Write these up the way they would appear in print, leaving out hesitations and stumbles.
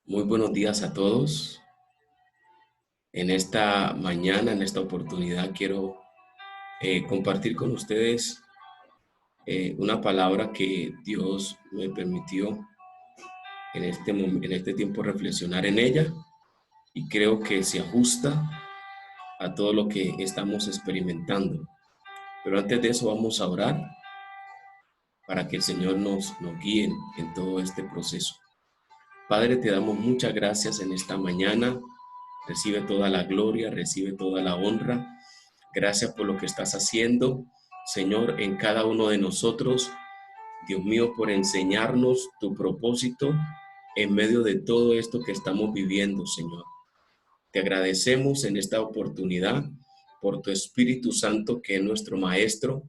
Muy buenos días a todos. En esta mañana, en esta oportunidad, quiero compartir con ustedes una palabra que Dios me permitió en este tiempo reflexionar en ella y creo que se ajusta a todo lo que estamos experimentando. Pero antes de eso vamos a orar para que el Señor nos guíe en todo este proceso. Padre, te damos muchas gracias en esta mañana. Recibe toda la gloria, recibe toda la honra. Gracias por lo que estás haciendo, Señor, en cada uno de nosotros. Dios mío, por enseñarnos tu propósito en medio de todo esto que estamos viviendo, Señor. Te agradecemos en esta oportunidad por tu Espíritu Santo, que es nuestro Maestro,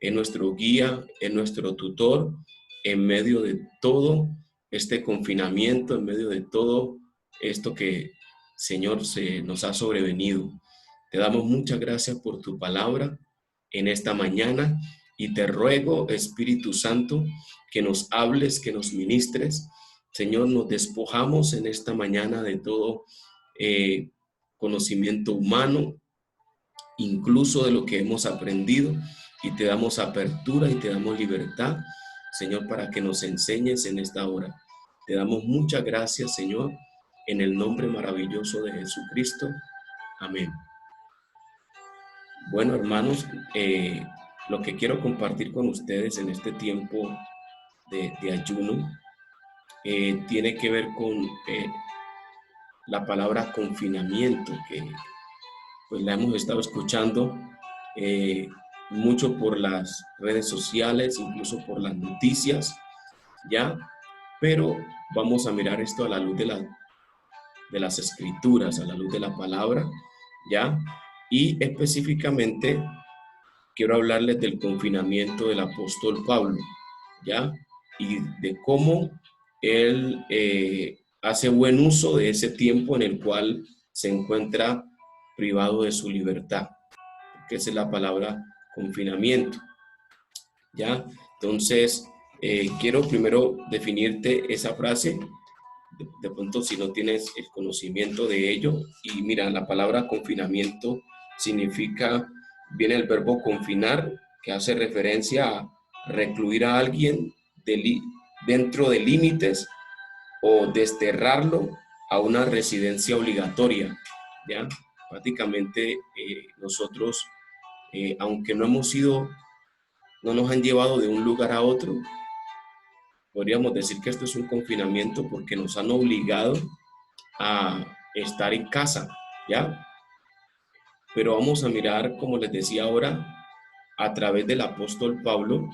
es nuestro guía, es nuestro tutor, en medio de todo este confinamiento, en medio de todo esto que, Señor, se nos ha sobrevenido. Te damos muchas gracias por tu palabra en esta mañana y te ruego, Espíritu Santo, que nos hables, que nos ministres. Señor, nos despojamos en esta mañana de todo conocimiento humano, incluso de lo que hemos aprendido, y te damos apertura y te damos libertad, Señor, para que nos enseñes en esta hora. Te damos muchas gracias, Señor, en el nombre maravilloso de Jesucristo. Amén. Bueno, hermanos, lo que quiero compartir con ustedes en este tiempo de ayuno tiene que ver con la palabra confinamiento, que pues la hemos estado escuchando eh, mucho por las redes sociales, incluso por las noticias, ¿ya? Pero vamos a mirar esto a la luz de las escrituras, a la luz de la palabra, ¿ya? Y específicamente quiero hablarles del confinamiento del apóstol Pablo, ¿ya? Y de cómo él hace buen uso de ese tiempo en el cual se encuentra privado de su libertad, que es la palabra confinamiento, ¿ya? Entonces, quiero primero definirte esa frase, de pronto si no tienes el conocimiento de ello, y mira, la palabra confinamiento significa, viene el verbo confinar, que hace referencia a recluir a alguien dentro de límites o desterrarlo a una residencia obligatoria, ¿ya? Prácticamente nosotros, aunque no nos han llevado de un lugar a otro, podríamos decir que esto es un confinamiento porque nos han obligado a estar en casa, ¿ya? Pero vamos a mirar, como les decía ahora, a través del apóstol Pablo,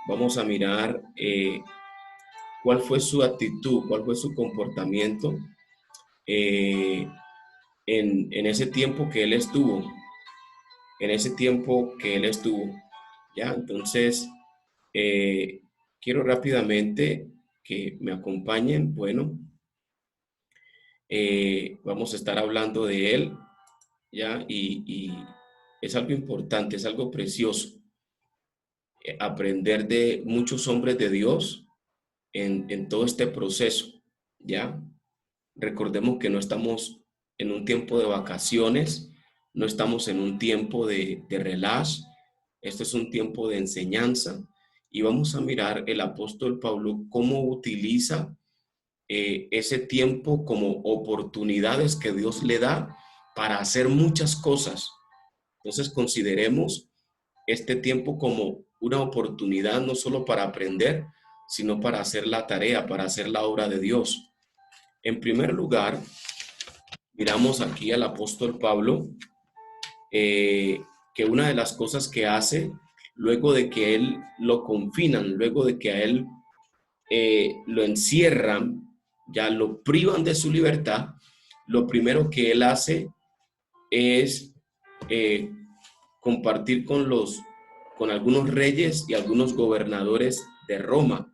vamos a mirar cuál fue su actitud, cuál fue su comportamiento eh, en ese tiempo que él estuvo, ¿ya? Entonces, quiero rápidamente que me acompañen. Bueno, vamos a estar hablando de él, ¿ya? Y es algo importante, es algo precioso, aprender de muchos hombres de Dios en todo este proceso, ¿ya? Recordemos que no estamos en un tiempo de vacaciones, no estamos en un tiempo de relax, esto es un tiempo de enseñanza y vamos a mirar el apóstol Pablo cómo utiliza ese tiempo como oportunidades que Dios le da para hacer muchas cosas. Entonces consideremos este tiempo como una oportunidad no solo para aprender, sino para hacer la tarea, para hacer la obra de Dios. En primer lugar, miramos aquí al apóstol Pablo, que una de las cosas que hace luego de que él lo confinan, luego de que a él lo encierran, ya lo privan de su libertad, lo primero que él hace es eh, compartir con algunos reyes y algunos gobernadores de Roma.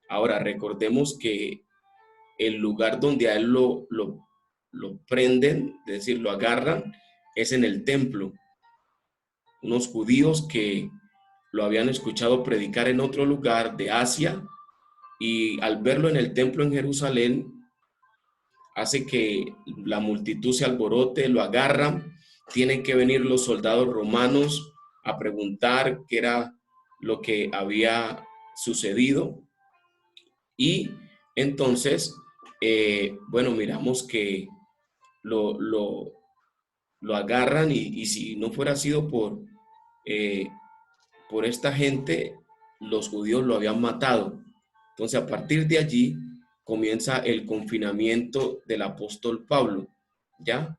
Ahora, recordemos que el lugar donde a él lo prenden, es decir, lo agarran, es en el templo. Unos judíos que lo habían escuchado predicar en otro lugar de Asia y al verlo en el templo en Jerusalén, hace que la multitud se alborote, lo agarran, tienen que venir los soldados romanos a preguntar qué era lo que había sucedido. Y entonces, bueno, miramos que lo, lo, lo agarran y si no fuera sido eh, por esta gente, los judíos lo habían matado. Entonces, a partir de allí comienza el confinamiento del apóstol Pablo, ¿ya?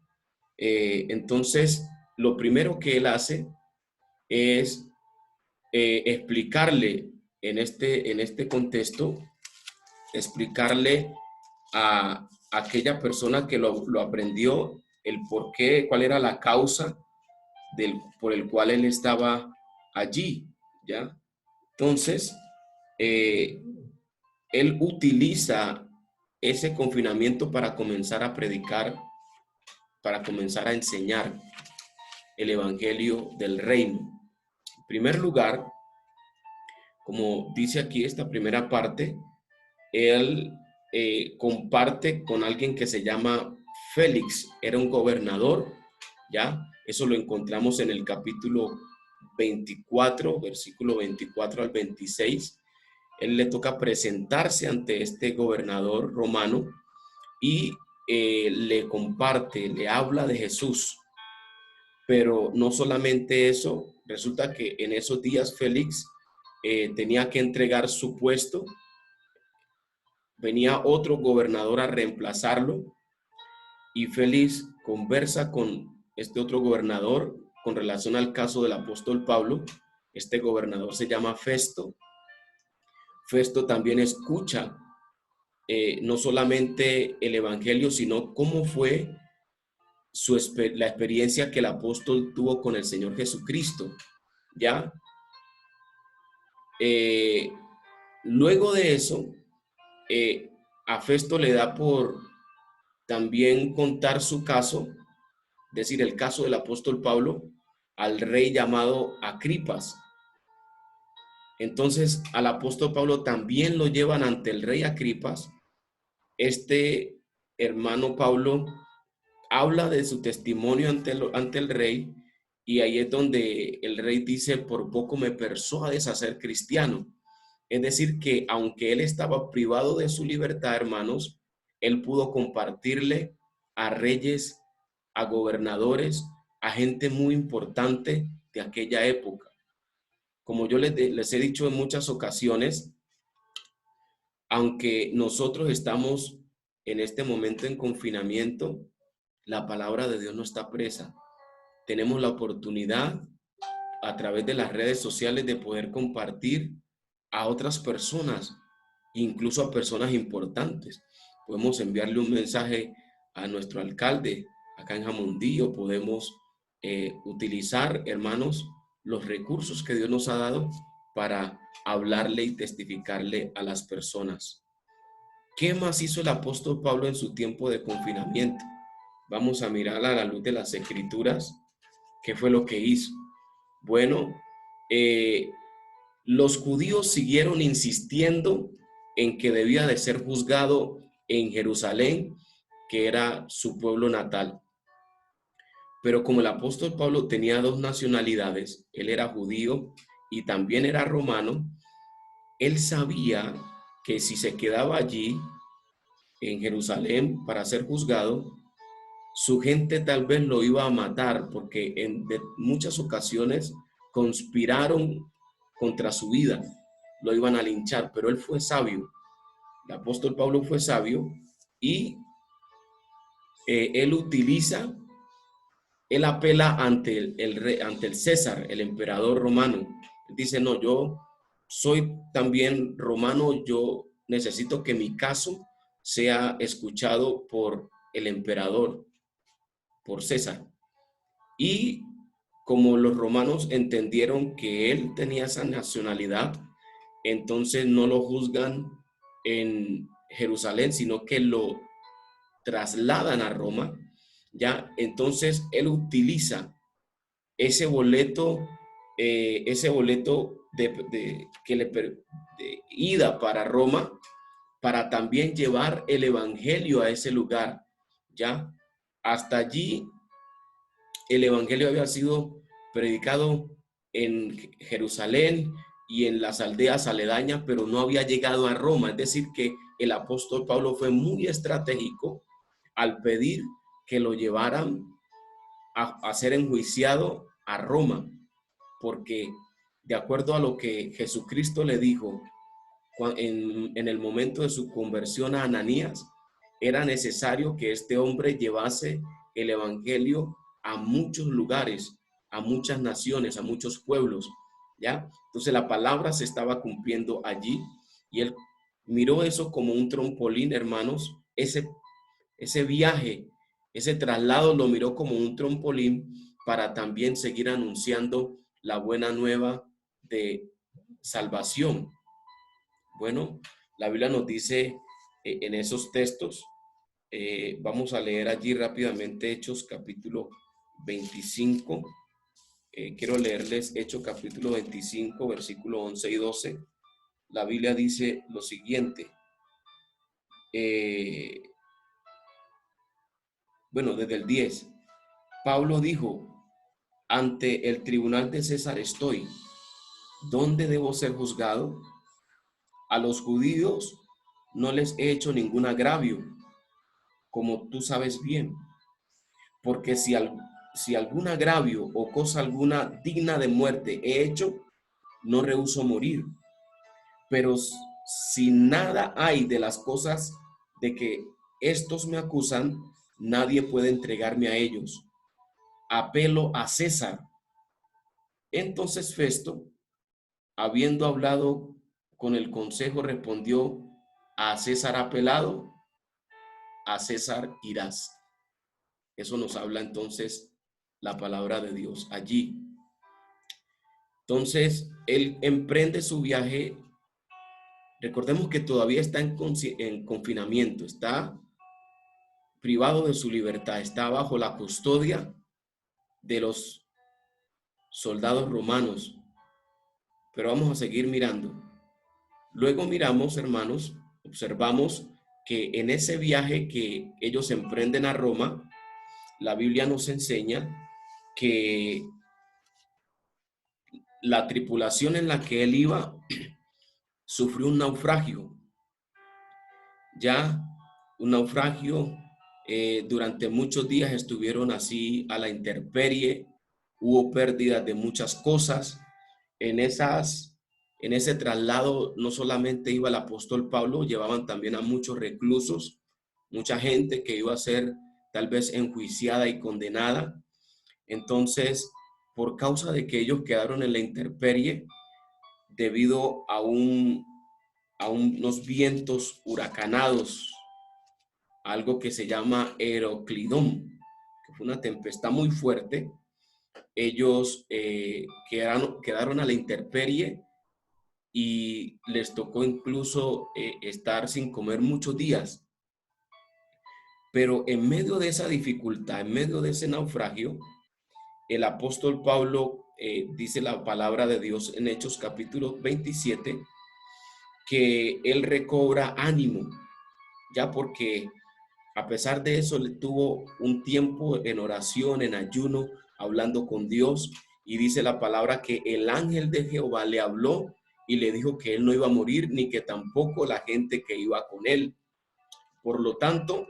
Entonces, lo primero que él hace es explicarle en este contexto, explicarle a aquella persona que lo aprendió el por qué, cuál era la causa por el cual él estaba allí, ¿ya? Entonces, eh, él utiliza ese confinamiento para comenzar a predicar, para comenzar a enseñar el evangelio del reino. En primer lugar, como dice aquí esta primera parte, él comparte con alguien que se llama Félix, era un gobernador, ¿ya? Eso lo encontramos en el capítulo 24, versículo 24 al 26. Él le toca presentarse ante este gobernador romano y le comparte, le habla de Jesús. Pero no solamente eso, resulta que en esos días Félix tenía que entregar su puesto, venía otro gobernador a reemplazarlo y Félix conversa con este otro gobernador con relación al caso del apóstol Pablo. Este gobernador se llama Festo. Festo también escucha no solamente el evangelio, sino cómo fue la experiencia que el apóstol tuvo con el Señor Jesucristo, ¿ya? Luego de eso, a Festo le da por también contar su caso, es decir, el caso del apóstol Pablo, al rey llamado Agripas. Entonces, al apóstol Pablo también lo llevan ante el rey Agripas. Este hermano Pablo habla de su testimonio ante el rey y ahí es donde el rey dice, por poco me persuades a ser cristiano. Es decir, que aunque él estaba privado de su libertad, hermanos, él pudo compartirle a reyes, a gobernadores, a gente muy importante de aquella época. Como yo les he dicho en muchas ocasiones, aunque nosotros estamos en este momento en confinamiento, la palabra de Dios no está presa. Tenemos la oportunidad a través de las redes sociales de poder compartir a otras personas, incluso a personas importantes. Podemos enviarle un mensaje a nuestro alcalde acá en Jamundí, podemos utilizar, hermanos, los recursos que Dios nos ha dado para hablarle y testificarle a las personas. ¿Qué más hizo el apóstol Pablo en su tiempo de confinamiento? Vamos a mirar a la luz de las Escrituras qué fue lo que hizo. Bueno, los judíos siguieron insistiendo en que debía de ser juzgado en Jerusalén, que era su pueblo natal. Pero como el apóstol Pablo tenía dos nacionalidades, él era judío y también era romano, él sabía que si se quedaba allí en Jerusalén para ser juzgado, su gente tal vez lo iba a matar porque en muchas ocasiones conspiraron contra su vida, lo iban a linchar, pero él fue sabio. El apóstol Pablo fue sabio y él utiliza, él apela ante el rey, ante el César, el emperador romano. Él dice, no, yo soy también romano, yo necesito que mi caso sea escuchado por el emperador, por César. Y como los romanos entendieron que él tenía esa nacionalidad, entonces no lo juzgan en Jerusalén, sino que lo trasladan a Roma, ¿ya? Entonces él utiliza ese boleto de ida para Roma, para también llevar el evangelio a ese lugar. ¿ya? Hasta allí el evangelio había sido predicado en Jerusalén y en las aldeas aledañas, pero no había llegado a Roma. Es decir, que el apóstol Pablo fue muy estratégico al pedir que lo llevaran a ser enjuiciado a Roma, porque de acuerdo a lo que Jesucristo le dijo en el momento de su conversión a Ananías, era necesario que este hombre llevase el evangelio a muchos lugares, a muchas naciones, a muchos pueblos, ¿ya? Entonces la palabra se estaba cumpliendo allí y él miró eso como un trampolín, hermanos, ese viaje, ese traslado lo miró como un trampolín para también seguir anunciando la buena nueva de salvación. Bueno, la Biblia nos dice en esos textos, vamos a leer allí rápidamente Hechos capítulo 25. Quiero leerles Hechos capítulo 25, versículo 11 y 12. La Biblia dice lo siguiente. Bueno, desde el 10. Pablo dijo, ante el tribunal de César estoy. ¿Dónde debo ser juzgado? A los judíos no les he hecho ningún agravio, como tú sabes bien, porque si algún agravio o cosa alguna digna de muerte he hecho, no rehúso morir. Pero si nada hay de las cosas de que estos me acusan, nadie puede entregarme a ellos. Apelo a César. Entonces Festo, habiendo hablado con el consejo, respondió, a César apelado, a César irás. Eso nos habla entonces la palabra de Dios allí. Entonces, él emprende su viaje. Recordemos que todavía está en confinamiento, está privado de su libertad, está bajo la custodia de los soldados romanos. Pero vamos a seguir mirando. Luego miramos, hermanos, observamos que en ese viaje que ellos emprenden a Roma, la Biblia nos enseña que la tripulación en la que él iba sufrió un naufragio, ya un naufragio. Durante muchos días estuvieron así a la intemperie, hubo pérdidas de muchas cosas. En ese traslado no solamente iba el apóstol Pablo, llevaban también a muchos reclusos, mucha gente que iba a ser tal vez enjuiciada y condenada. Entonces, por causa de que ellos quedaron en la intemperie, debido a unos vientos huracanados, algo que se llama Heroclidón, que fue una tempestad muy fuerte, ellos quedaron a la intemperie y les tocó incluso estar sin comer muchos días. Pero en medio de esa dificultad, en medio de ese naufragio, el apóstol Pablo dice la palabra de Dios en Hechos capítulo 27, que él recobra ánimo, ya porque a pesar de eso le tuvo un tiempo en oración, en ayuno, hablando con Dios, y dice la palabra que el ángel de Jehová le habló y le dijo que él no iba a morir, ni que tampoco la gente que iba con él. Por lo tanto,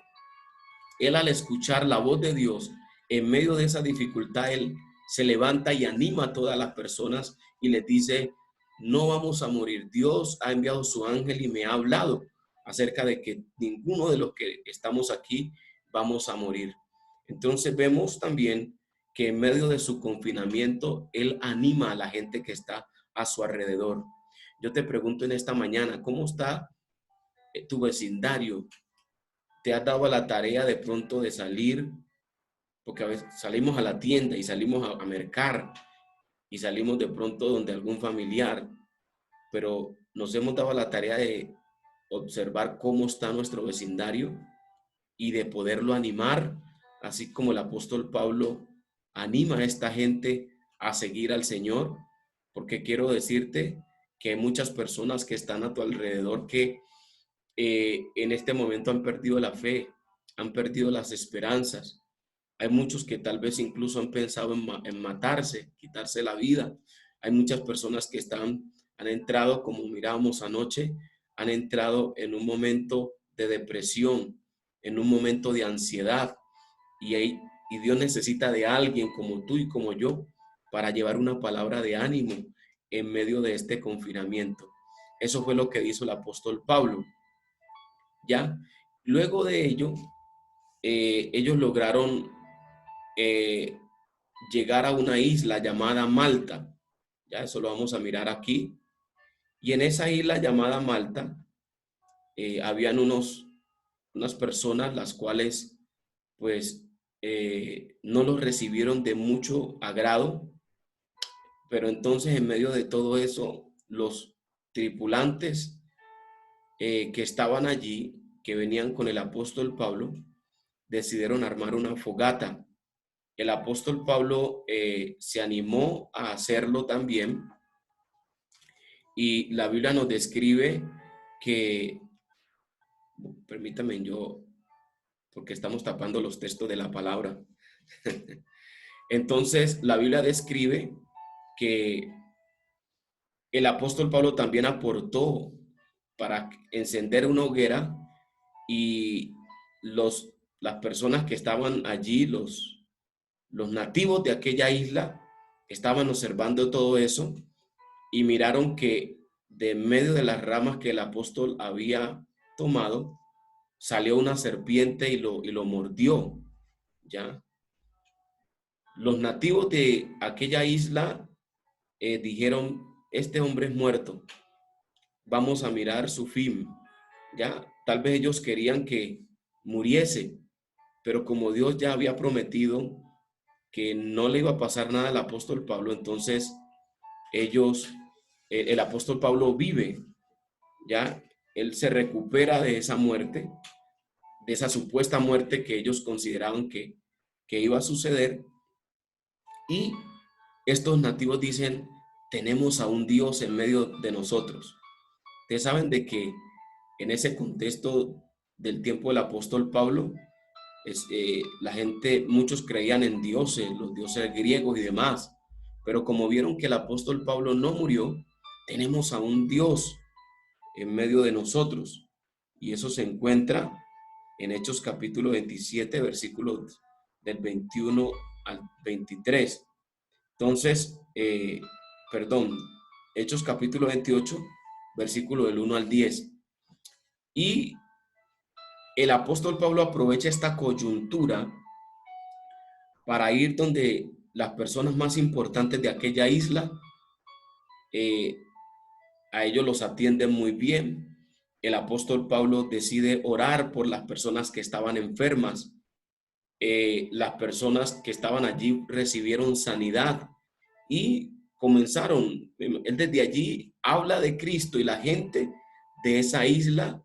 él al escuchar la voz de Dios en medio de esa dificultad, él se levanta y anima a todas las personas y les dice, no vamos a morir. Dios ha enviado su ángel y me ha hablado acerca de que ninguno de los que estamos aquí vamos a morir. Entonces vemos también que en medio de su confinamiento, él anima a la gente que está a su alrededor. Yo te pregunto en esta mañana, ¿cómo está tu vecindario? ¿Te has dado a la tarea de pronto de salir? Porque a veces salimos a la tienda y salimos a mercar y salimos de pronto donde algún familiar, pero nos hemos dado a la tarea de observar cómo está nuestro vecindario y de poderlo animar, así como el apóstol Pablo anima a esta gente a seguir al Señor, porque quiero decirte que hay muchas personas que están a tu alrededor que en este momento han perdido la fe, han perdido las esperanzas. Hay muchos que tal vez incluso han pensado en matarse, quitarse la vida. Hay muchas personas que han entrado, como mirábamos anoche, han entrado en un momento de depresión, en un momento de ansiedad. Y Dios necesita de alguien como tú y como yo para llevar una palabra de ánimo en medio de este confinamiento. Eso fue lo que hizo el apóstol Pablo. ¿Ya? Luego de ello, ellos lograron eh, llegar a una isla llamada Malta. Ya, eso lo vamos a mirar aquí. Y en esa isla llamada Malta, habían unas personas las cuales, pues, no los recibieron de mucho agrado, pero entonces en medio de todo eso, los tripulantes que estaban allí, que venían con el apóstol Pablo, decidieron armar una fogata. El apóstol Pablo se animó a hacerlo también, y la Biblia nos describe que, permítame yo, porque estamos tapando los textos de la palabra. Entonces, la Biblia describe que el apóstol Pablo también aportó para encender una hoguera, y las personas que estaban allí, los nativos de aquella isla, estaban observando todo eso y miraron que de medio de las ramas que el apóstol había tomado, salió una serpiente y lo mordió, ¿ya? Los nativos de aquella isla dijeron, este hombre es muerto, vamos a mirar su fin, ¿ya? Tal vez ellos querían que muriese, pero como Dios ya había prometido que no le iba a pasar nada al apóstol Pablo, entonces ellos, el apóstol Pablo vive, ¿ya? Él se recupera de esa muerte, de esa supuesta muerte que ellos consideraban que iba a suceder. Y estos nativos dicen, tenemos a un Dios en medio de nosotros. Ustedes saben de que en ese contexto del tiempo del apóstol Pablo, la gente, muchos creían en dioses, los dioses griegos y demás, pero como vieron que el apóstol Pablo no murió, tenemos a un Dios en medio de nosotros. Y eso se encuentra en Hechos capítulo 27, versículos del 21 al 23. Entonces, perdón, Hechos capítulo 28, versículo del 1 al 10. Y el apóstol Pablo aprovecha esta coyuntura para ir donde las personas más importantes de aquella isla, eh, a ellos los atienden muy bien. El apóstol Pablo decide orar por las personas que estaban enfermas. Las personas que estaban allí recibieron sanidad y comenzaron, él desde allí habla de Cristo, y la gente de esa isla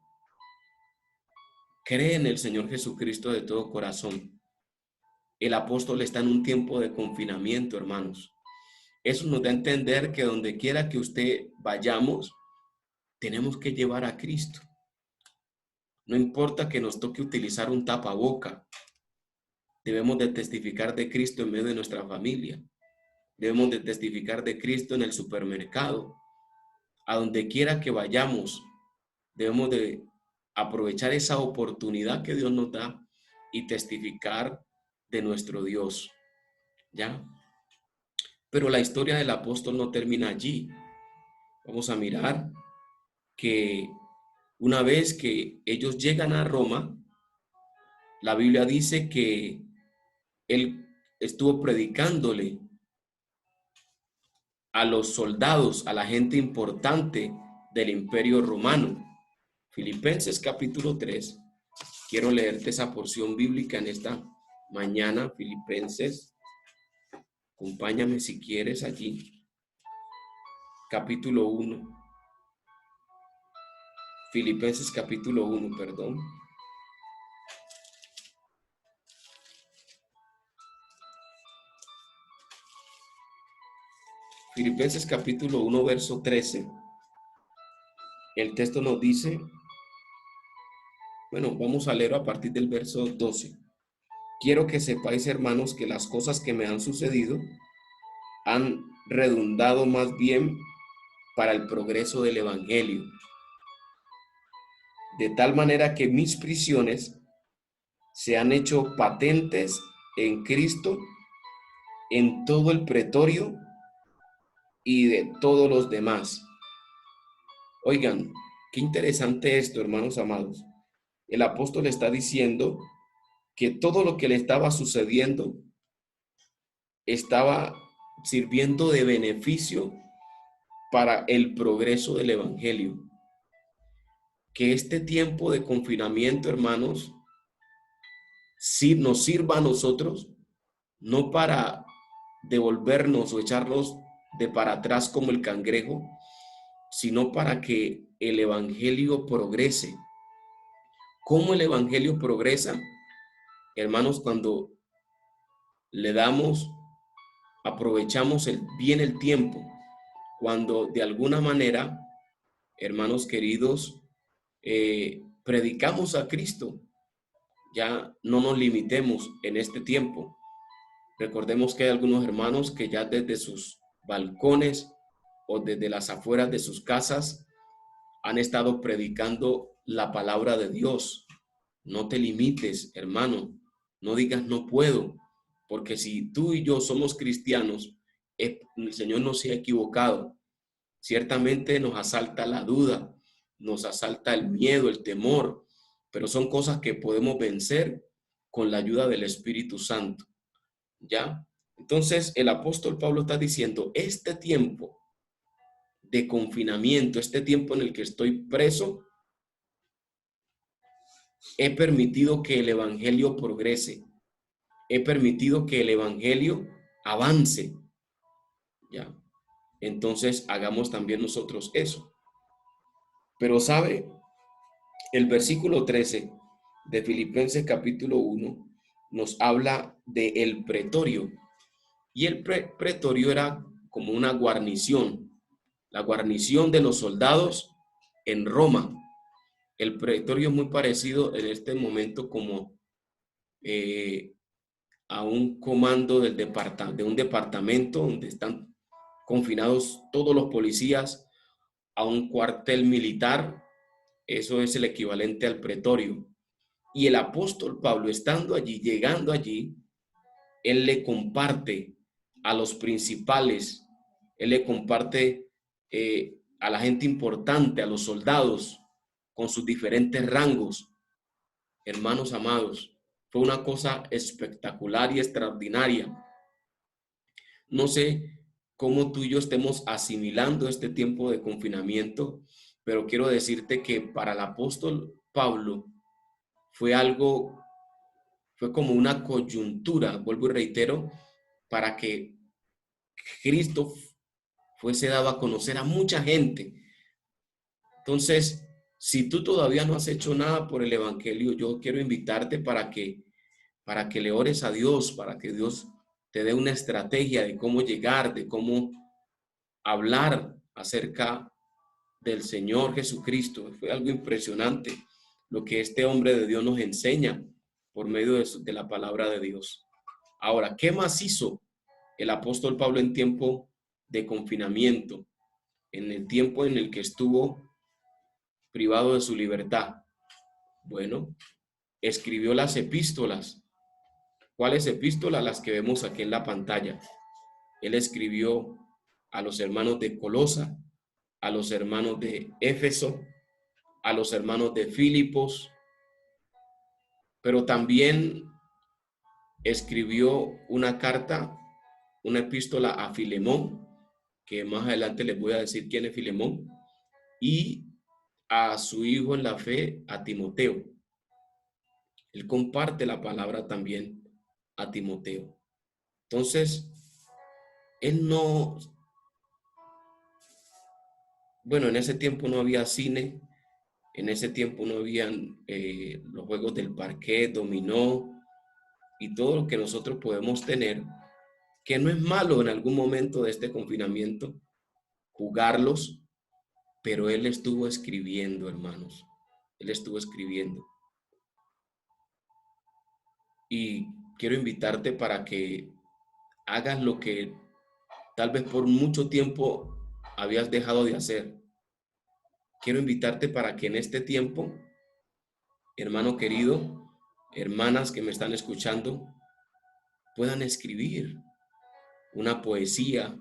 cree en el Señor Jesucristo de todo corazón. El apóstol está en un tiempo de confinamiento, hermanos. Eso nos da a entender que donde quiera que usted vayamos, tenemos que llevar a Cristo. No importa que nos toque utilizar un tapaboca, debemos de testificar de Cristo en medio de nuestra familia. Debemos de testificar de Cristo en el supermercado. A donde quiera que vayamos, debemos de aprovechar esa oportunidad que Dios nos da y testificar de nuestro Dios, ¿ya? Pero la historia del apóstol no termina allí. Vamos a mirar que una vez que ellos llegan a Roma, la Biblia dice que él estuvo predicándole a los soldados, a la gente importante del Imperio Romano. Filipenses capítulo 3. Quiero leerte esa porción bíblica en esta mañana. Filipenses, acompáñame si quieres allí. Capítulo 1. Filipenses capítulo 1, perdón. Filipenses capítulo 1, verso 13. El texto nos dice, Bueno, vamos a leer a partir del verso 12. Quiero que sepáis, hermanos, que las cosas que me han sucedido han redundado más bien para el progreso del evangelio, de tal manera que mis prisiones se han hecho patentes en Cristo en todo el pretorio y de todos los demás. Oigan, qué interesante esto, hermanos amados. El apóstol está diciendo que todo lo que le estaba sucediendo estaba sirviendo de beneficio para el progreso del evangelio. Que este tiempo de confinamiento, hermanos, sí nos sirva a nosotros, no para devolvernos o echarnos de para atrás como el cangrejo, sino para que el evangelio progrese. ¿Cómo el evangelio progresa? Hermanos, cuando le damos, aprovechamos bien el tiempo, cuando de alguna manera, hermanos queridos, predicamos a Cristo. Ya no nos limitemos en este tiempo. Recordemos que hay algunos hermanos que ya desde sus balcones o desde las afueras de sus casas han estado predicando la palabra de Dios. No te limites, hermano. No digas no puedo, porque si tú y yo somos cristianos, el Señor no se ha equivocado. Ciertamente nos asalta la duda, nos asalta el miedo, el temor, pero son cosas que podemos vencer con la ayuda del Espíritu Santo. ¿Ya? Entonces el apóstol Pablo está diciendo, este tiempo de confinamiento, este tiempo en el que estoy preso, he permitido que el evangelio progrese, he permitido que el evangelio avance. ¿Ya? Entonces hagamos también nosotros eso. Pero sabe, el versículo 13 de Filipenses capítulo 1 nos habla de el pretorio. Y el pretorio era como una guarnición, la guarnición de los soldados en Roma. El pretorio es muy parecido en este momento como a un comando de un departamento donde están confinados todos los policías, a un cuartel militar. Eso es el equivalente al pretorio. Y el apóstol Pablo, estando allí, llegando allí, él le comparte a los principales, él le comparte a la gente importante, a los soldados, con sus diferentes rangos. Hermanos amados, fue una cosa espectacular y extraordinaria. No sé cómo tú y yo estemos asimilando este tiempo de confinamiento, pero quiero decirte que para el apóstol Pablo fue algo, fue como una coyuntura, vuelvo y reitero, para que Cristo fuese dado a conocer a mucha gente. Entonces, si tú todavía no has hecho nada por el evangelio, yo quiero invitarte para que le ores a Dios, para que Dios te dé una estrategia de cómo llegar, de cómo hablar acerca del Señor Jesucristo. Fue algo impresionante lo que este hombre de Dios nos enseña por medio de la palabra de Dios. Ahora, ¿qué más hizo el apóstol Pablo en tiempo de confinamiento, en el tiempo en el que estuvo privado de su libertad? Bueno, escribió las epístolas. ¿Cuáles epístolas? Las que vemos aquí en la pantalla. Él escribió a los hermanos de Colosa, a los hermanos de Éfeso, a los hermanos de Filipos, pero también escribió una carta, una epístola a Filemón, que más adelante les voy a decir quién es Filemón, y a su hijo en la fe, a Timoteo. Él comparte la palabra también a Timoteo. Entonces, él no, bueno, en ese tiempo no había cine, en ese tiempo no habían los juegos del parquet, dominó y todo lo que nosotros podemos tener, que no es malo en algún momento de este confinamiento jugarlos, pero él estuvo escribiendo, hermanos. Él estuvo escribiendo. y quiero invitarte para que hagas lo que tal vez por mucho tiempo habías dejado de hacer. Quiero invitarte para que en este tiempo, hermano querido, hermanas que me están escuchando, puedan escribir una poesía,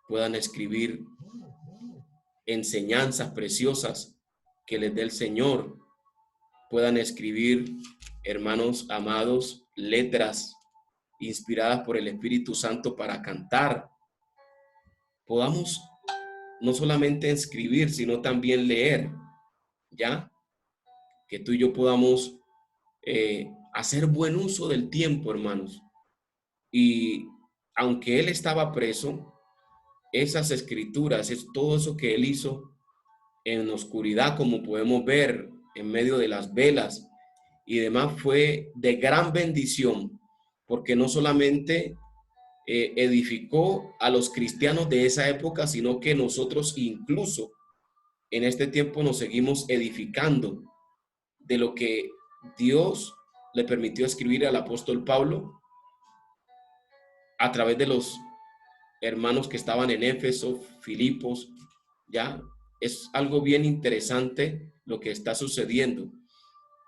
puedan escribir enseñanzas preciosas que les dé el Señor, puedan escribir, hermanos amados, letras inspiradas por el Espíritu Santo para cantar. Podamos no solamente escribir, sino también leer, ¿ya? Que tú y yo podamos hacer buen uso del tiempo, hermanos. Y aunque él estaba preso, esas escrituras, es todo eso que él hizo en oscuridad, como podemos ver en medio de las velas y demás, fue de gran bendición, porque no solamente edificó a los cristianos de esa época, sino que nosotros incluso en este tiempo nos seguimos edificando de lo que Dios le permitió escribir al apóstol Pablo a través de los hermanos que estaban en Éfeso, Filipos, ya. Es algo bien interesante lo que está sucediendo.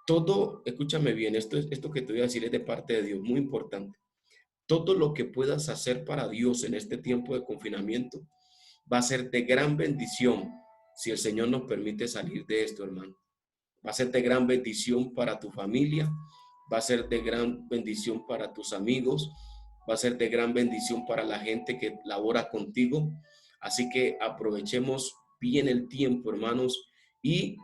Todo, escúchame bien, esto que te voy a decir es de parte de Dios, muy importante. Todo lo que puedas hacer para Dios en este tiempo de confinamiento va a ser de gran bendición si el Señor nos permite salir de esto, hermano. Va a ser de gran bendición para tu familia, va a ser de gran bendición para tus amigos, va a ser de gran bendición para la gente que labora contigo. Así que aprovechemos bien el tiempo, hermanos, y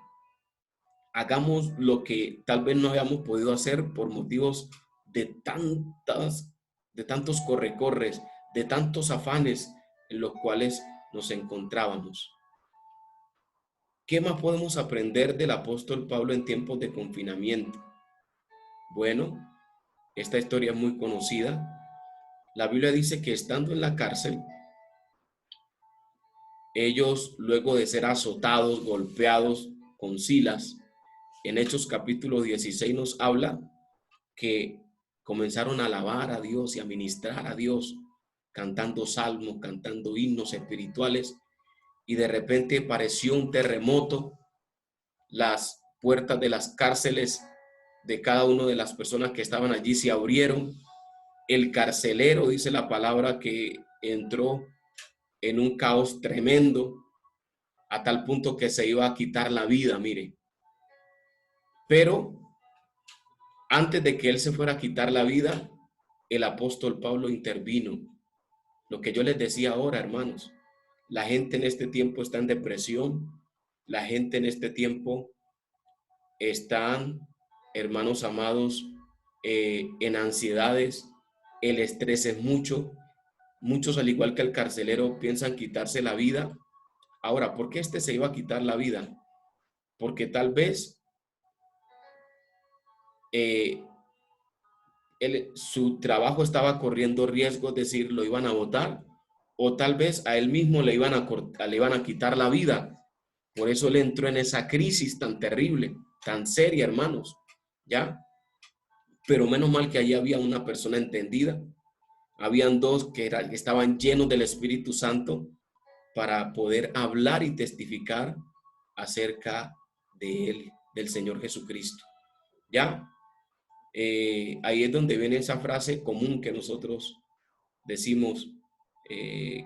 hagamos lo que tal vez no hayamos podido hacer por motivos de tantos corre-corres, de tantos afanes en los cuales nos encontrábamos. ¿Qué más podemos aprender del apóstol Pablo en tiempos de confinamiento? Bueno, esta historia es muy conocida. La Biblia dice que estando en la cárcel, ellos, luego de ser azotados, golpeados con Silas, en Hechos capítulo 16 nos habla que comenzaron a alabar a Dios y a ministrar a Dios, cantando salmos, cantando himnos espirituales, y de repente pareció un terremoto. Las puertas de las cárceles de cada una de las personas que estaban allí se abrieron. El carcelero, dice la palabra, que entró en un caos tremendo, a tal punto que se iba a quitar la vida, mire. Pero antes de que él se fuera a quitar la vida, el apóstol Pablo intervino. Lo que yo les decía ahora, hermanos, la gente en este tiempo está en depresión, la gente en este tiempo están, hermanos amados, en ansiedades, el estrés es mucho, muchos al igual que el carcelero piensan quitarse la vida. Ahora, ¿por qué este se iba a quitar la vida? Porque tal vez eh, su trabajo estaba corriendo riesgo, es decir, lo iban a botar, o tal vez a él mismo le iban a quitar la vida. Por eso él entró en esa crisis tan terrible, tan seria, hermanos, ¿ya? Pero menos mal que allí había una persona entendida. Habían dos que estaban llenos del Espíritu Santo para poder hablar y testificar acerca de él, del Señor Jesucristo. ¿Ya? Ahí es donde viene esa frase común que nosotros decimos, eh,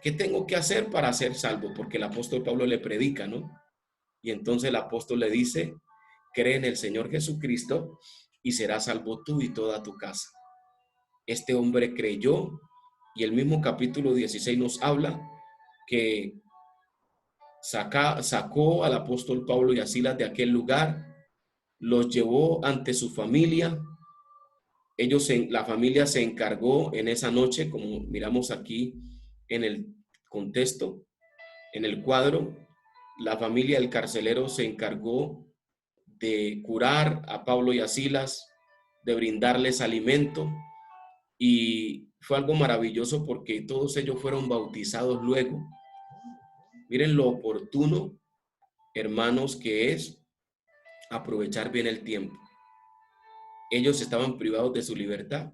¿qué tengo que hacer para ser salvo? Porque el apóstol Pablo le predica, ¿no? Y entonces el apóstol le dice, cree en el Señor Jesucristo y serás salvo tú y toda tu casa. Este hombre creyó y el mismo capítulo 16 nos habla que sacó al apóstol Pablo y a Silas de aquel lugar, los llevó ante su familia. La familia se encargó en esa noche, como miramos aquí en el contexto, en el cuadro, la familia del carcelero se encargó de curar a Pablo y a Silas, de brindarles alimento, y fue algo maravilloso porque todos ellos fueron bautizados luego. Miren lo oportuno, hermanos, que es aprovechar bien el tiempo. ellos estaban privados de su libertad,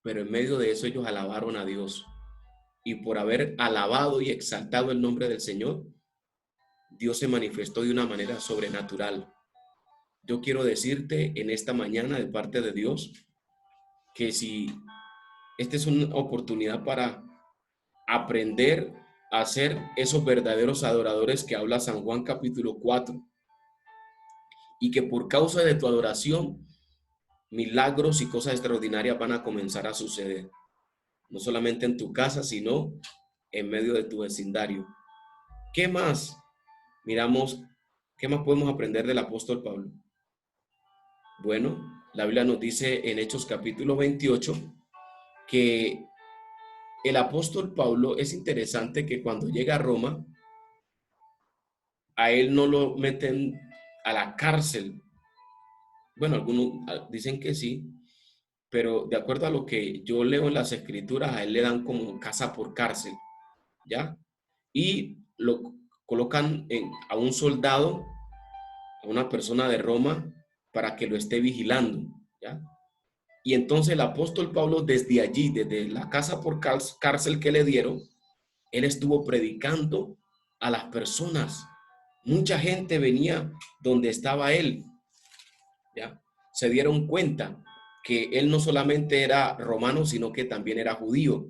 pero en medio de eso ellos alabaron a Dios. Y por haber alabado y exaltado el nombre del Señor, Dios se manifestó de una manera sobrenatural. Yo quiero decirte en esta mañana de parte de Dios que si esta es una oportunidad para aprender a ser esos verdaderos adoradores que habla San Juan capítulo 4, y que por causa de tu adoración milagros y cosas extraordinarias van a comenzar a suceder, no solamente en tu casa, sino en medio de tu vecindario. ¿Qué más? Miramos, ¿qué más podemos aprender del apóstol Pablo? Bueno, la Biblia nos dice en Hechos capítulo 28 que el apóstol Pablo, es interesante que cuando llega a Roma, a él no lo meten a la cárcel. Bueno, algunos dicen que sí, pero de acuerdo a lo que yo leo en las escrituras, a él le dan como casa por cárcel, ¿ya? Y lo colocan a un soldado, a una persona de Roma, para que lo esté vigilando, ¿ya? Y entonces el apóstol Pablo desde allí, desde la casa por cárcel que le dieron, él estuvo predicando a las personas. Mucha gente venía donde estaba él, ¿ya? Se dieron cuenta que él no solamente era romano, sino que también era judío.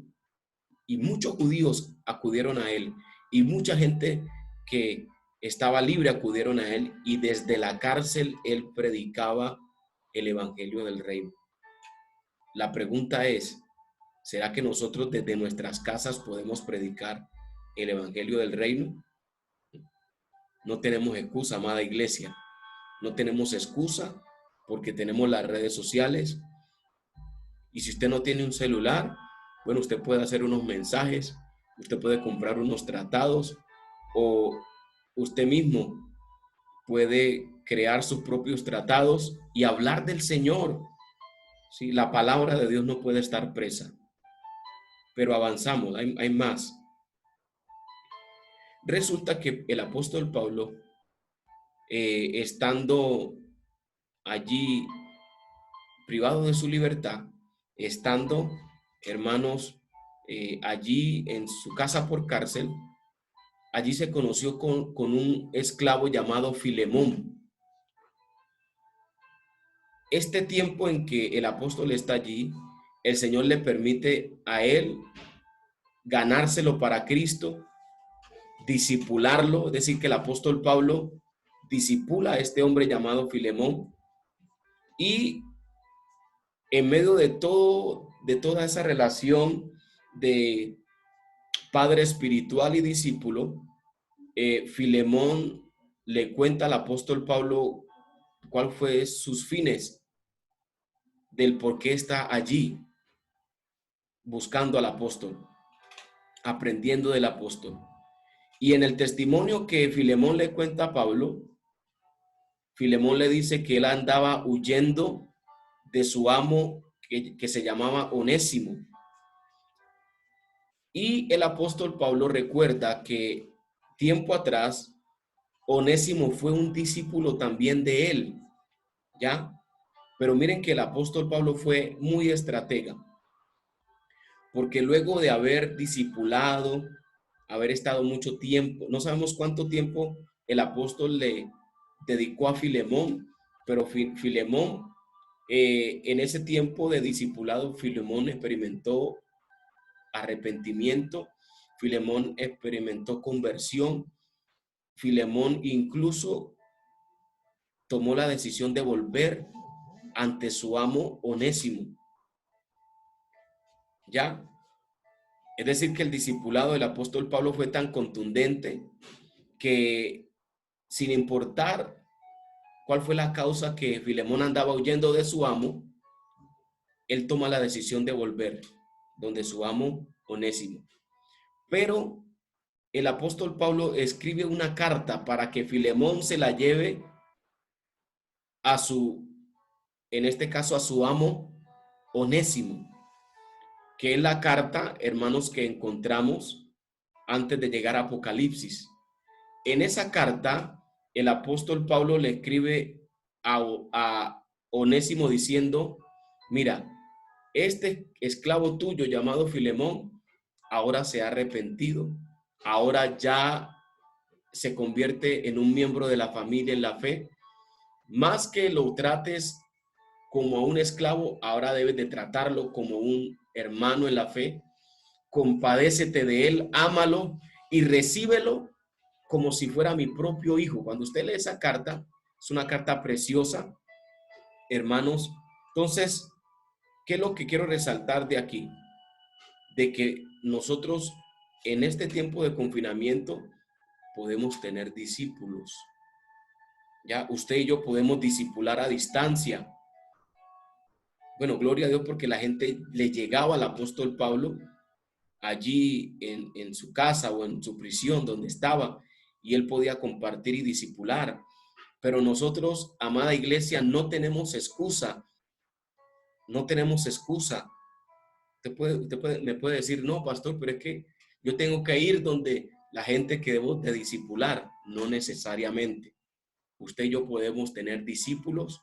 Y muchos judíos acudieron a él, y mucha gente que estaba libre acudieron a él, y desde la cárcel él predicaba el evangelio del reino. La pregunta es, ¿será que nosotros desde nuestras casas podemos predicar el evangelio del reino? No tenemos excusa, amada iglesia. No tenemos excusa porque tenemos las redes sociales. Y si usted no tiene un celular, bueno, usted puede hacer unos mensajes, usted puede comprar unos tratados, o usted mismo puede crear sus propios tratados y hablar del Señor. Sí, la palabra de Dios no puede estar presa. Pero avanzamos, hay más. Resulta que el apóstol Pablo, estando allí privado de su libertad, estando, hermanos, allí en su casa por cárcel, allí se conoció con un esclavo llamado Filemón. Este tiempo en que el apóstol está allí, el Señor le permite a él ganárselo para Cristo, disipularlo, es decir, que el apóstol Pablo disipula a este hombre llamado Filemón, y en medio de toda esa relación de padre espiritual y discípulo, Filemón le cuenta al apóstol Pablo cuál fue sus fines, del por qué está allí buscando al apóstol, aprendiendo del apóstol. Y en el testimonio que Filemón le cuenta a Pablo, Filemón le dice que él andaba huyendo de su amo que se llamaba Onésimo. Y el apóstol Pablo recuerda que tiempo atrás Onésimo fue un discípulo también de él, ¿ya? Pero miren que el apóstol Pablo fue muy estratega, porque luego de haber discipulado, haber estado mucho tiempo, no sabemos cuánto tiempo el apóstol le dedicó a Filemón, pero Filemón, en ese tiempo de discipulado, Filemón experimentó arrepentimiento, Filemón experimentó conversión, Filemón incluso tomó la decisión de volver ante su amo Onésimo, ¿ya? Es decir, que el discipulado del apóstol Pablo fue tan contundente que, sin importar cuál fue la causa que Filemón andaba huyendo de su amo, él toma la decisión de volver donde su amo Onésimo. Pero el apóstol Pablo escribe una carta para que Filemón se la lleve a en este caso a su amo Onésimo, que es la carta, hermanos, que encontramos antes de llegar a Apocalipsis. En esa carta, el apóstol Pablo le escribe a Onésimo diciendo, mira, este esclavo tuyo llamado Filemón ahora se ha arrepentido, ahora ya se convierte en un miembro de la familia en la fe. Más que lo trates como a un esclavo, ahora debes de tratarlo como un hermano en la fe. Compadécete de él, ámalo y recíbelo como si fuera mi propio hijo. Cuando usted lee esa carta, es una carta preciosa, hermanos. Entonces, ¿qué es lo que quiero resaltar de aquí? De que nosotros en este tiempo de confinamiento podemos tener discípulos. Ya usted y yo podemos discipular a distancia. Bueno, gloria a Dios porque la gente le llegaba al apóstol Pablo allí en su casa o en su prisión donde estaba y él podía compartir y discipular. Pero nosotros, amada iglesia, no tenemos excusa. No tenemos excusa. Me puede decir, no, pastor, pero es que yo tengo que ir donde la gente que debo de discipular. No necesariamente. Usted y yo podemos tener discípulos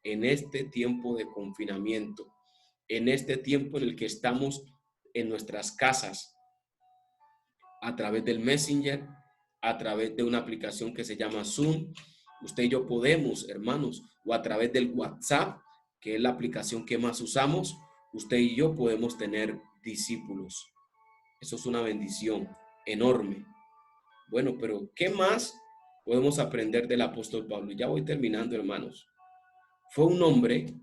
en este tiempo de confinamiento, en este tiempo en el que estamos en nuestras casas, a través del Messenger, a través de una aplicación que se llama Zoom. Usted y yo podemos, hermanos, o a través del WhatsApp, que es la aplicación que más usamos, usted y yo podemos tener discípulos. Eso es una bendición enorme. Bueno, pero ¿qué más podemos aprender del apóstol Pablo? Ya voy terminando, hermanos. Fue un hombre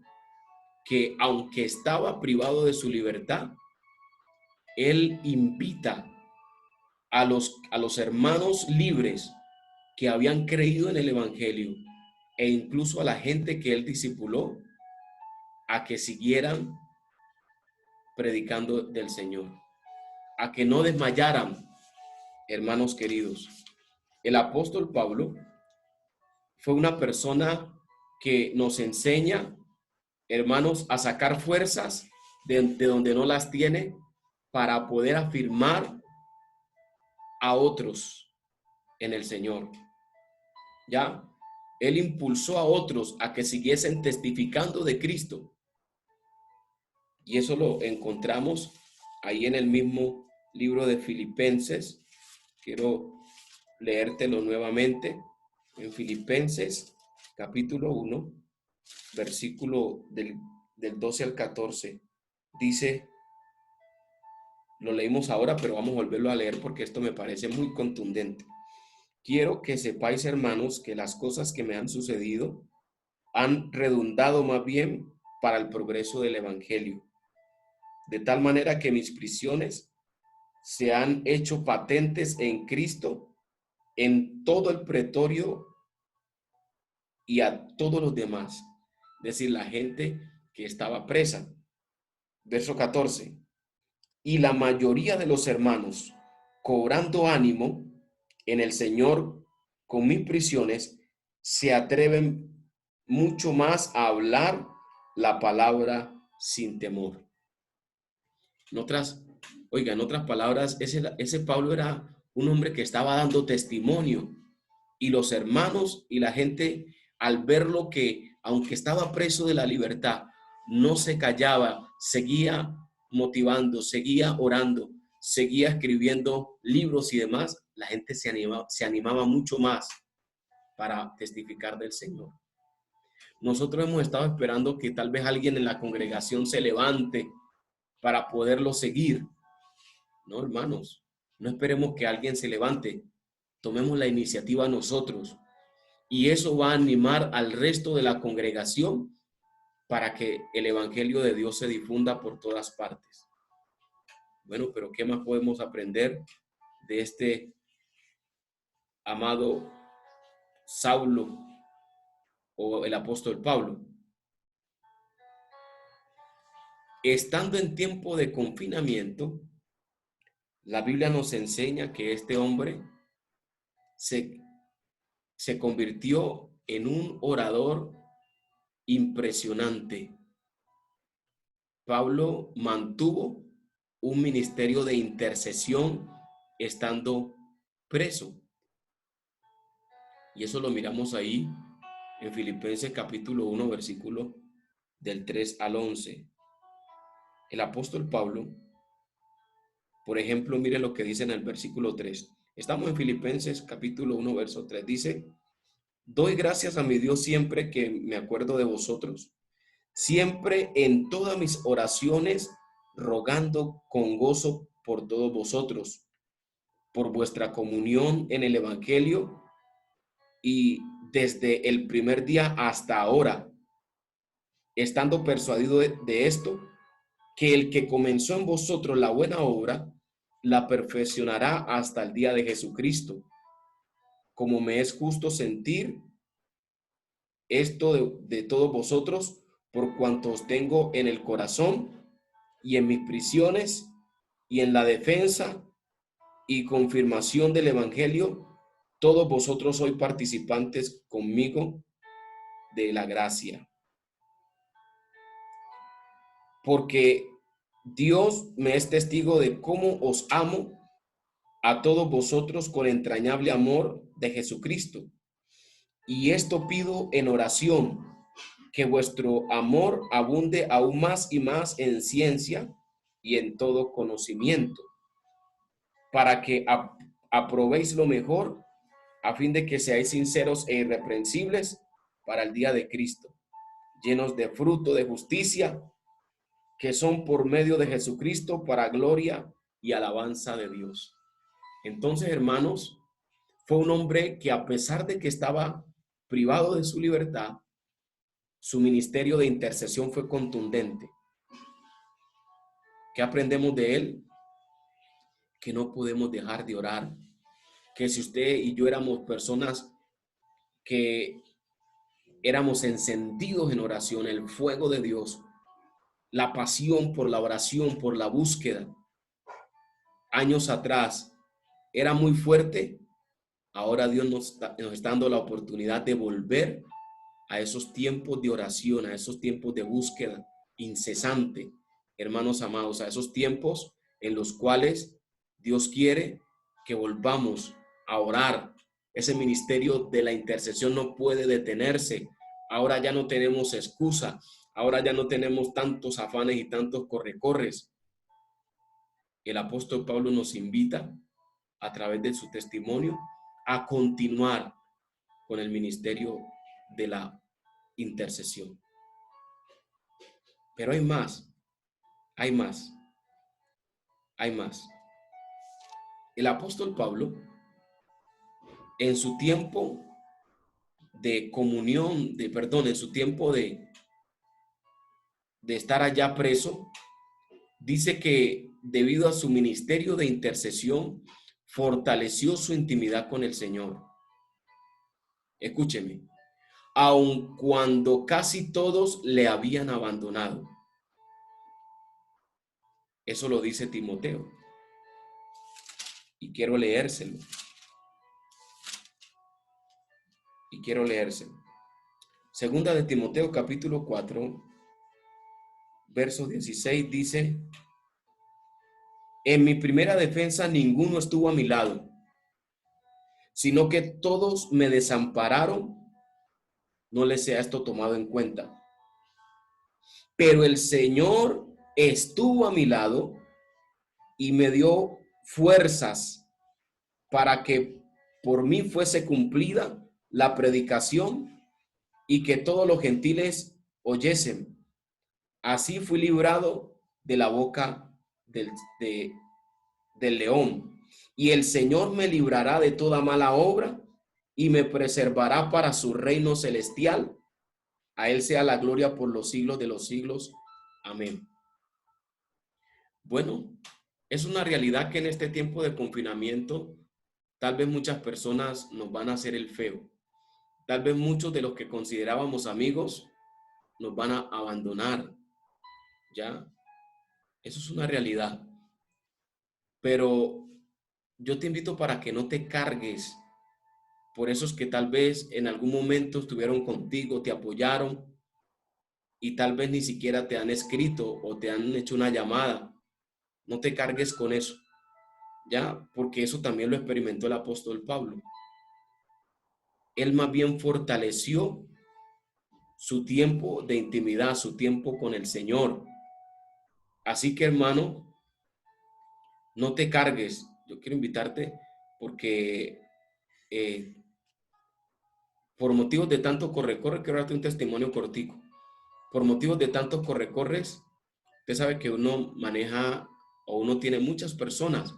que, aunque estaba privado de su libertad, él invita a los hermanos libres que habían creído en el evangelio e incluso a la gente que él discipuló a que siguieran predicando del Señor, a que no desmayaran, hermanos queridos. El apóstol Pablo fue una persona que nos enseña, hermanos, a sacar fuerzas de donde no las tiene para poder afirmar a otros en el Señor. ¿Ya? Él impulsó a otros a que siguiesen testificando de Cristo. Y eso lo encontramos ahí en el mismo libro de Filipenses. Quiero leértelo nuevamente. En Filipenses, capítulo 1, versículo del 12 al 14. Dice, lo leímos ahora, pero vamos a volverlo a leer porque esto me parece muy contundente. Quiero que sepáis, hermanos, que las cosas que me han sucedido han redundado más bien para el progreso del evangelio, de tal manera que mis prisiones se han hecho patentes en Cristo en todo el pretorio y a todos los demás, es decir, la gente que estaba presa. Verso 14. Y la mayoría de los hermanos, cobrando ánimo en el Señor con mis prisiones, se atreven mucho más a hablar la palabra sin temor. En otras palabras, ese Pablo era un hombre que estaba dando testimonio y los hermanos y la gente, al verlo que, aunque estaba preso de la libertad, no se callaba, seguía motivando, seguía orando, seguía escribiendo libros y demás, la gente se animaba mucho más para testificar del Señor. Nosotros hemos estado esperando que tal vez alguien en la congregación se levante para poderlo seguir. No, hermanos, no esperemos que alguien se levante. Tomemos la iniciativa nosotros. Y eso va a animar al resto de la congregación para que el evangelio de Dios se difunda por todas partes. Bueno, pero ¿qué más podemos aprender de este amado Saulo o el apóstol Pablo? Estando en tiempo de confinamiento, la Biblia nos enseña que este hombre se convirtió en un orador impresionante. Pablo mantuvo un ministerio de intercesión estando preso. Y eso lo miramos ahí en Filipenses capítulo 1, versículo del 3 al 11. El apóstol Pablo, por ejemplo, mire lo que dice en el versículo 3. Estamos en Filipenses capítulo 1, verso 3. Dice: doy gracias a mi Dios siempre que me acuerdo de vosotros, siempre en todas mis oraciones, rogando con gozo por todos vosotros, por vuestra comunión en el Evangelio y desde el primer día hasta ahora, estando persuadido de esto, que el que comenzó en vosotros la buena obra, la perfeccionará hasta el día de Jesucristo. Como me es justo sentir esto de todos vosotros, por cuanto os tengo en el corazón y en mis prisiones y en la defensa y confirmación del Evangelio, todos vosotros sois participantes conmigo de la gracia. Porque Dios me es testigo de cómo os amo a todos vosotros con entrañable amor de Jesucristo. Y esto pido en oración, que vuestro amor abunde aún más y más en ciencia y en todo conocimiento, para que aprobéis lo mejor, a fin de que seáis sinceros e irreprensibles para el día de Cristo, llenos de fruto de justicia, que son por medio de Jesucristo para gloria y alabanza de Dios. Entonces, hermanos, fue un hombre que, a pesar de que estaba privado de su libertad, su ministerio de intercesión fue contundente. ¿Qué aprendemos de él? Que no podemos dejar de orar. Que si usted y yo éramos personas que éramos encendidos en oración, el fuego de Dios, la pasión por la oración, por la búsqueda, años atrás era muy fuerte, ahora Dios nos está dando la oportunidad de volver a esos tiempos de oración, a esos tiempos de búsqueda incesante, hermanos amados, a esos tiempos en los cuales Dios quiere que volvamos a orar. Ese ministerio de la intercesión no puede detenerse. Ahora ya no tenemos excusa. Ahora ya no tenemos tantos afanes y tantos corre-corres. El apóstol Pablo nos invita, a través de su testimonio, a continuar con el ministerio de la intercesión. Pero hay más, hay más, hay más. El apóstol Pablo, en su tiempo de comunión, en su tiempo de estar allá preso, dice que debido a su ministerio de intercesión, fortaleció su intimidad con el Señor. Escúcheme, aun cuando casi todos le habían abandonado. Eso lo dice Timoteo. Y quiero leérselo. Segunda de Timoteo capítulo 4, verso 16 dice: en mi primera defensa ninguno estuvo a mi lado, sino que todos me desampararon. No les sea esto tomado en cuenta. Pero el Señor estuvo a mi lado y me dio fuerzas para que por mí fuese cumplida la predicación y que todos los gentiles oyesen. Así fui librado de la boca del león. Y el Señor me librará de toda mala obra y me preservará para su reino celestial. A él sea la gloria por los siglos de los siglos. Amén. Bueno, es una realidad que en este tiempo de confinamiento, tal vez muchas personas nos van a hacer el feo. Tal vez muchos de los que considerábamos amigos nos van a abandonar. ¿Ya? Eso es una realidad. Pero yo te invito para que no te cargues por esos que tal vez en algún momento estuvieron contigo, te apoyaron y tal vez ni siquiera te han escrito o te han hecho una llamada. No te cargues con eso, ¿ya? Porque eso también lo experimentó el apóstol Pablo. Él más bien fortaleció su tiempo de intimidad, su tiempo con el Señor. Así que, hermano, no te cargues. Yo quiero invitarte porque eh, por motivos de tanto corre-corre, quiero darte un testimonio cortico. Por motivos de tanto corre-corres, usted sabe que uno maneja o uno tiene muchas personas.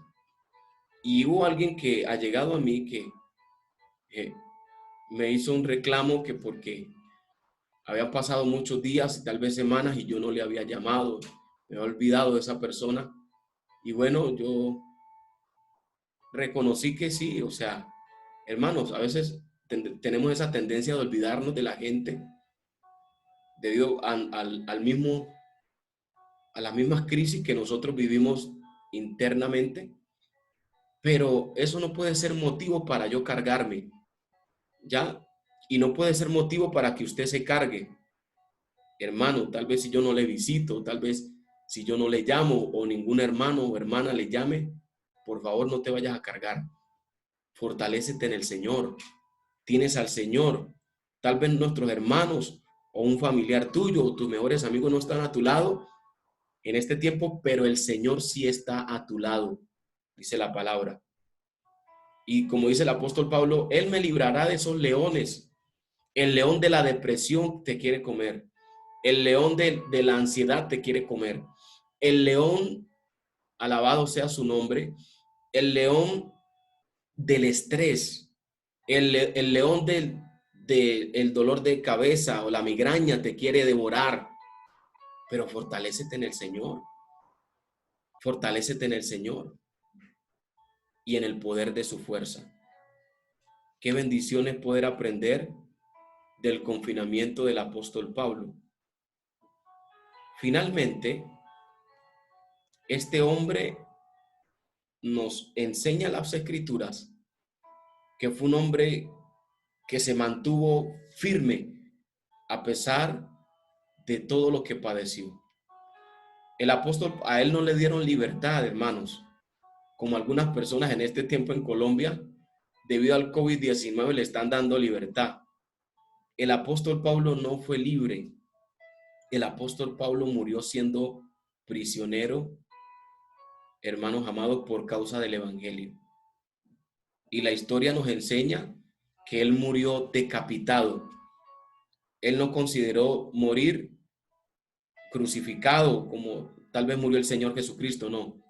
Y hubo alguien que ha llegado a mí que eh, me hizo un reclamo que porque habían pasado muchos días y tal vez semanas y yo no le había llamado, me había olvidado de esa persona. Y bueno, yo reconocí que sí, o sea, hermanos, a veces tenemos esa tendencia de olvidarnos de la gente debido al mismo, a las mismas crisis que nosotros vivimos internamente, pero eso no puede ser motivo para yo cargarme, ¿ya? Y no puede ser motivo para que usted se cargue. Hermano, tal vez si yo no le visito, tal vez si yo no le llamo o ningún hermano o hermana le llame, por favor no te vayas a cargar. Fortalécete en el Señor. Tienes al Señor. Tal vez nuestros hermanos o un familiar tuyo o tus mejores amigos no están a tu lado en este tiempo, pero el Señor sí está a tu lado, dice la palabra. Y como dice el apóstol Pablo, Él me librará de esos leones. El león de la depresión te quiere comer. El león de la ansiedad te quiere comer. El león, alabado sea su nombre, el león del estrés, el león el dolor de cabeza o la migraña te quiere devorar. Pero fortalécete en el Señor. Fortalécete en el Señor y en el poder de su fuerza. Qué bendiciones poder aprender del confinamiento del apóstol Pablo. Finalmente, este hombre nos enseña las escrituras que fue un hombre que se mantuvo firme a pesar de todo lo que padeció. El apóstol, a él no le dieron libertad, hermanos, como algunas personas en este tiempo en Colombia, debido al COVID-19 le están dando libertad. El apóstol Pablo no fue libre. El apóstol Pablo murió siendo prisionero, hermanos amados, por causa del evangelio. Y la historia nos enseña que él murió decapitado. Él no consideró morir crucificado como tal vez murió el Señor Jesucristo, no.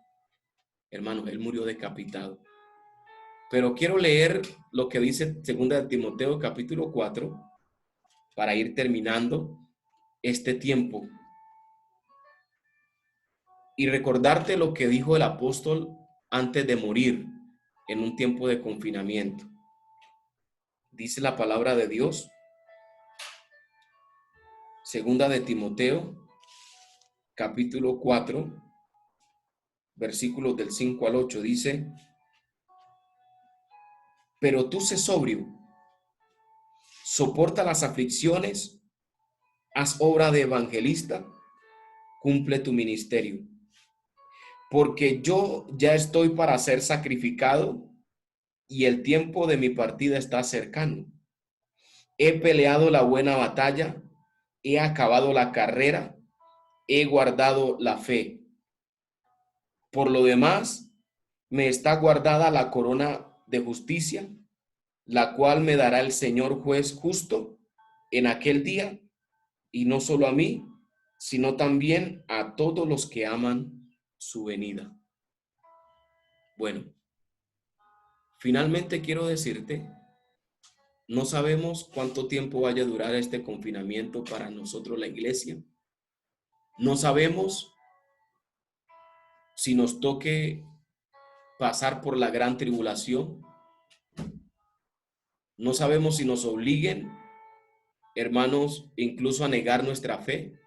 Hermanos, él murió decapitado. Pero quiero leer lo que dice 2 Timoteo capítulo 4 para ir terminando este tiempo y recordarte lo que dijo el apóstol antes de morir en un tiempo de confinamiento. Dice la palabra de Dios, 2 Timoteo capítulo 4, versículos del 5 al 8, dice: pero tú sé sobrio, soporta las aflicciones, haz obra de evangelista, cumple tu ministerio. Porque yo ya estoy para ser sacrificado y el tiempo de mi partida está cercano. He peleado la buena batalla, he acabado la carrera, he guardado la fe. Por lo demás, me está guardada la corona de justicia, la cual me dará el Señor juez justo en aquel día, y no solo a mí, sino también a todos los que aman su venida. Bueno, finalmente quiero decirte, no sabemos cuánto tiempo vaya a durar este confinamiento para nosotros la iglesia. No sabemos si nos toque pasar por la gran tribulación. No sabemos si nos obliguen, hermanos, incluso a negar nuestra fe.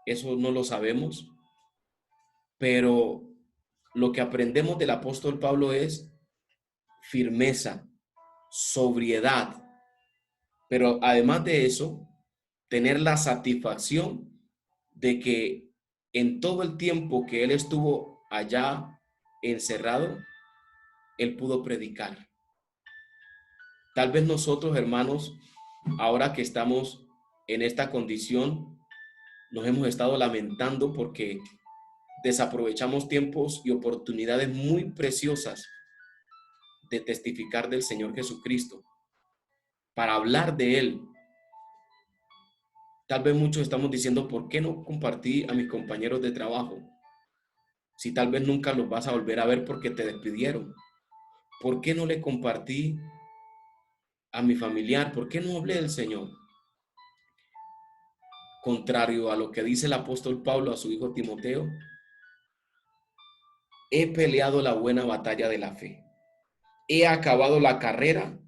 Eso no lo sabemos. Pero lo que aprendemos del apóstol Pablo es firmeza, sobriedad. Pero además de eso, tener la satisfacción de que en todo el tiempo que él estuvo allá encerrado, él pudo predicar. Tal vez nosotros, hermanos, ahora que estamos en esta condición nos hemos estado lamentando porque desaprovechamos tiempos y oportunidades muy preciosas de testificar del Señor Jesucristo, para hablar de Él. Tal vez muchos estamos diciendo, ¿por qué no compartí a mis compañeros de trabajo? Si tal vez nunca los vas a volver a ver porque te despidieron. ¿Por qué no le compartí a mi familiar? ¿Por qué no hablé del Señor? Contrario a lo que dice el apóstol Pablo a su hijo Timoteo, he peleado la buena batalla de la fe. He acabado la carrera,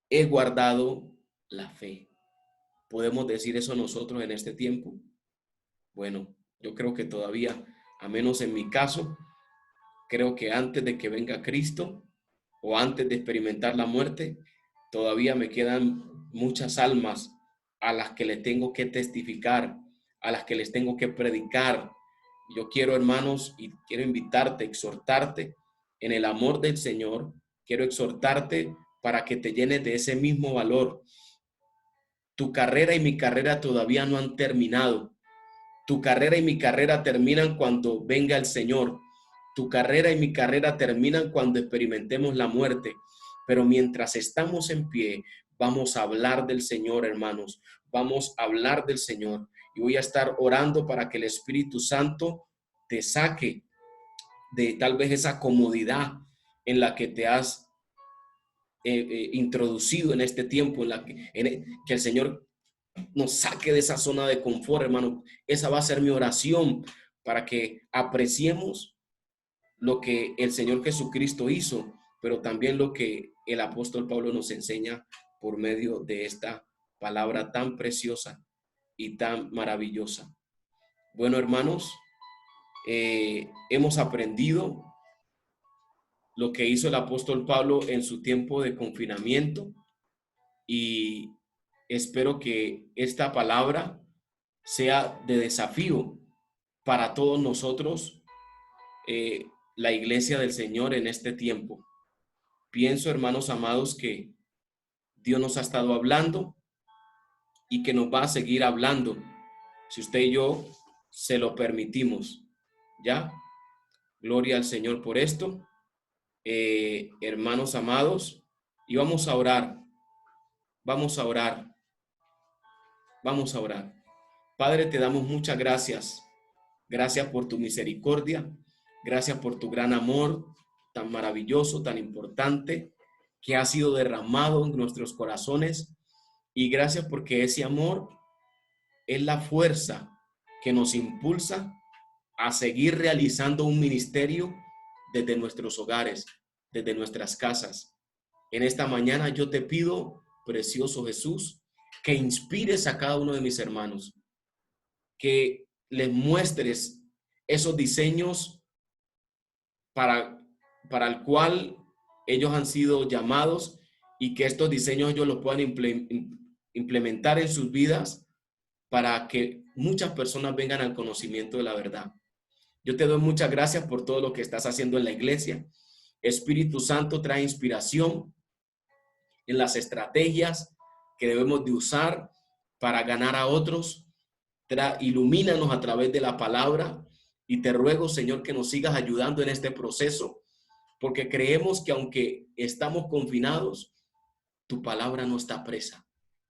he guardado la fe. ¿Podemos decir eso nosotros en este tiempo? Bueno, yo creo que todavía, a menos en mi caso, creo que antes de que venga Cristo o antes de experimentar la muerte, todavía me quedan muchas almas a las que le tengo que testificar, a las que les tengo que predicar. Yo quiero, hermanos, y quiero invitarte, exhortarte en el amor del Señor. Quiero exhortarte para que te llenes de ese mismo valor. Tu carrera y mi carrera todavía no han terminado. Tu carrera y mi carrera terminan cuando venga el Señor. Tu carrera y mi carrera terminan cuando experimentemos la muerte. Pero mientras estamos en pie, vamos a hablar del Señor, hermanos. Vamos a hablar del Señor. Y voy a estar orando para que el Espíritu Santo te saque de tal vez esa comodidad en la que te has introducido en este tiempo, que el Señor nos saque de esa zona de confort, hermano. Esa va a ser mi oración para que apreciemos lo que el Señor Jesucristo hizo, pero también lo que el apóstol Pablo nos enseña por medio de esta palabra tan preciosa y tan maravillosa. Bueno, hermanos, hemos aprendido lo que hizo el apóstol Pablo en su tiempo de confinamiento y espero que esta palabra sea de desafío para todos nosotros, la iglesia del Señor en este tiempo. Pienso, hermanos amados, que Dios nos ha estado hablando y que nos va a seguir hablando si usted y yo se lo permitimos. ¿Ya? Gloria al Señor por esto. Hermanos amados, y vamos a orar, vamos a orar, vamos a orar. Padre, te damos muchas gracias. Gracias por tu misericordia. Gracias por tu gran amor tan maravilloso, tan importante, que ha sido derramado en nuestros corazones. Y gracias porque ese amor es la fuerza que nos impulsa a seguir realizando un ministerio desde nuestros hogares, desde nuestras casas. En esta mañana yo te pido, precioso Jesús, que inspires a cada uno de mis hermanos, que les muestres esos diseños para, para el cual ellos han sido llamados y que estos diseños ellos los puedan implementar en sus vidas para que muchas personas vengan al conocimiento de la verdad. Yo te doy muchas gracias por todo lo que estás haciendo en la iglesia. Espíritu Santo, trae inspiración en las estrategias que debemos de usar para ganar a otros. Ilumínanos a través de la palabra y te ruego, Señor, que nos sigas ayudando en este proceso, porque creemos que aunque estamos confinados, tu palabra no está presa,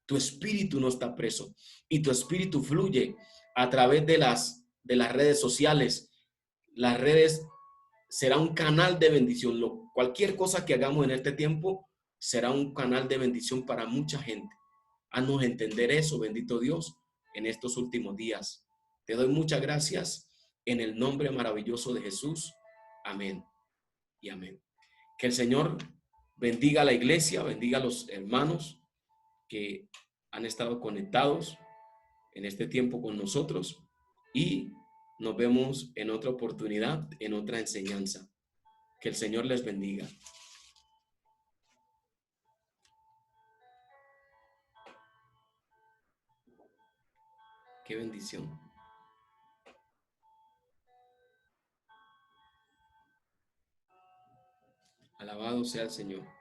tu espíritu no está preso y tu espíritu fluye a través de las redes sociales. Las redes será un canal de bendición. Cualquier cosa que hagamos en este tiempo será un canal de bendición para mucha gente. Haznos entender eso, bendito Dios, en estos últimos días. Te doy muchas gracias en el nombre maravilloso de Jesús. Amén y amén. Que el Señor bendiga a la iglesia, bendiga a los hermanos que han estado conectados en este tiempo con nosotros y nos vemos en otra oportunidad, en otra enseñanza. Que el Señor les bendiga. Qué bendición. Alabado sea el Señor.